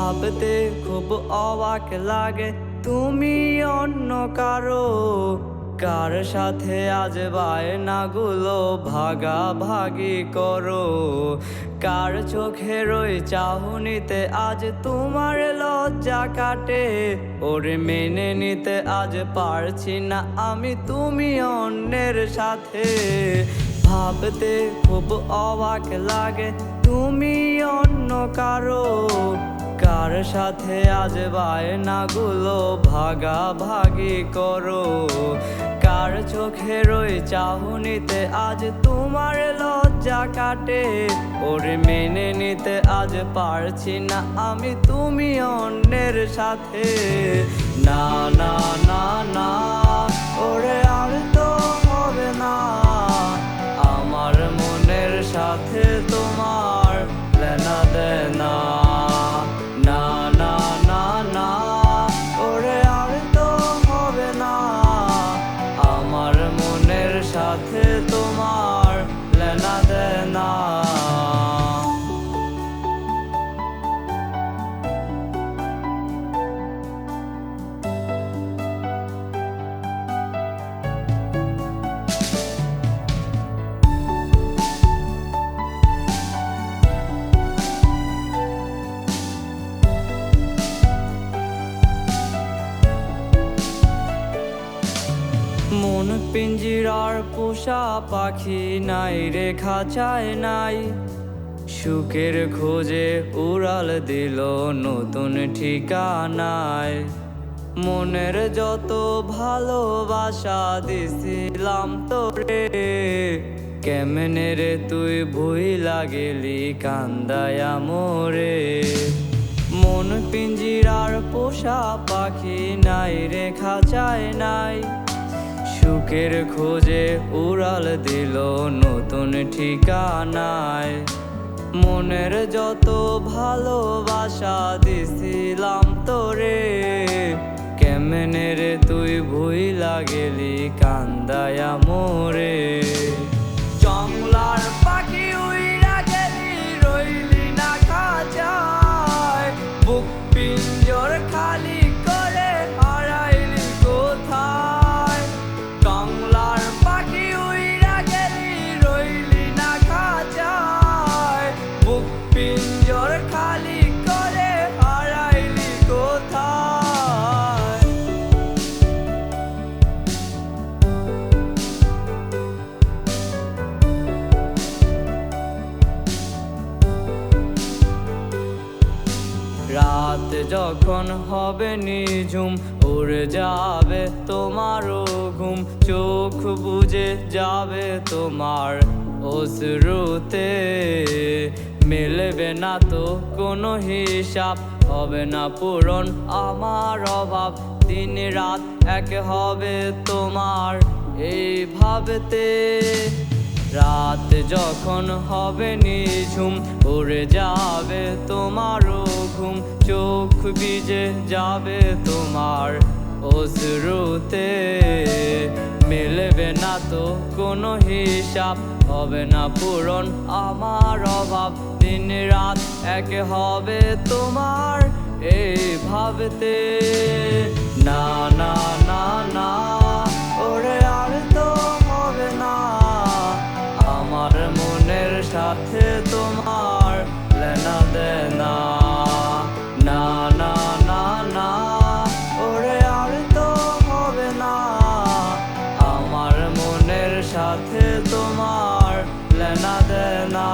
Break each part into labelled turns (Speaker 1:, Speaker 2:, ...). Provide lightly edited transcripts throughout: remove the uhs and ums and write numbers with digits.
Speaker 1: ভাবতে খুব অবাক লাগে তুমি অন্য কারো কার সাথে আজ বায়নাগুলো ভাগাভাগি করো। কার চোখের ওই চাহনিতে আজ তোমার লজ্জা কাটে। ওরে মেনে নিতে আজ পারছি না আমি তুমি অন্যের সাথে। ভাবতে খুব অবাক লাগে তুমি অন্য কারো কার সাথে আজ বায়নাগুলো ভাগাভাগি করো। কার চোখের ওই চাহনিতে আজ তোমার লজ্জা কাটে। ওরে মেনে নিতে আজ পারছি না আমি তুমি অন্যের সাথে। না না না না ওরে আর তো হবে না আমার মনের সাথে তোমার লেনা দেনা। না না না না ওরে আর তো হবে না আমার মনের সাথে তোমার লেনা দেনা। মন পিঞ্জিরার পোষা পাখি নাই রে খাঁচায় নাই। সুখের খোঁজে উড়াল দিল নতুন ঠিকানায়। মনের যত ভালোবাসা দিছিলাম তোরে কেমনে রে তুই ভুইলা গেলি কান্দায়া মোরে। মন পিঞ্জিরার পোষা পাখি নাই রে খাঁচায় নাই। সুখের খোঁজে উড়াল দিল নতুন ঠিকানায়। মনের যত ভালোবাসা দিছিলাম তোরে কেমনে রে তুই ভুইলা গেলি কান্দায়া মোরে। জংলার পাখি উইরা গেলি রইলি না খাঁচায়। বুক পিঞ্জর খালি করে হারাইলি কোথায়। জংলার পাখি উইরা গেলি রইলি না খাঁচায়। বুক পিঞ্জর খালি করে হারাইলি কোথায়। রাত যখন হবে নিঝুম উড়ে যাবে তোমারও ঘুম। চোখ বুজে যাবে তোমার অশ্রুতে। মিলবে না তো কোনো হিসাব হবে না পূরণ আমার অভাব। দিন রাত এক হবে তোমার এই ভাবতে। রাত যখন হবে নিঝুম উড়ে যাবে তোমারও ঘুম। চোখ ভিজে যাবে তোমার অশ্রুতে। মিলবে না তো কোনো হিসাব হবে না পূরণ আমার অভাব। দিন রাত এক হবে তোমার এই ভাবতে। না না না না ওরে আর তো হবে না আমার মনের সাথে তোমার লেনা দেনা। না না না না ওরে আর তো হবে না আমার মনের সাথে তোমার লেনা দেনা।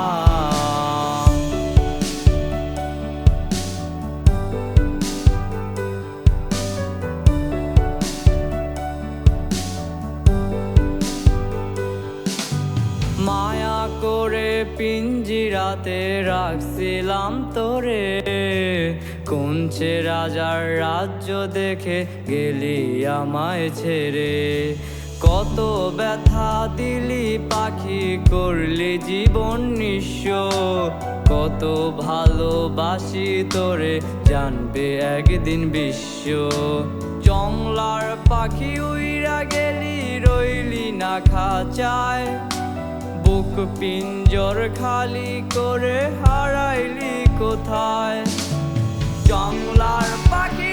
Speaker 1: মায়া করে পিঞ্জিরাতে রাখছিলাম তোরে। কোনছে রাজার রাজ্য দেখে গেলি আমায় ছেড়ে। কত ব্যথা দিলি পাখি করলি জীবন নিঃস্ব। কত ভালোবাসি তোরে জানবে একদিন বিশ্ব। জংলার পাখি উইরা গেলি রইলি না খাঁচায়। বুক পিঞ্জর খালি করে হারাইলি কোথায়। জংলার পাখি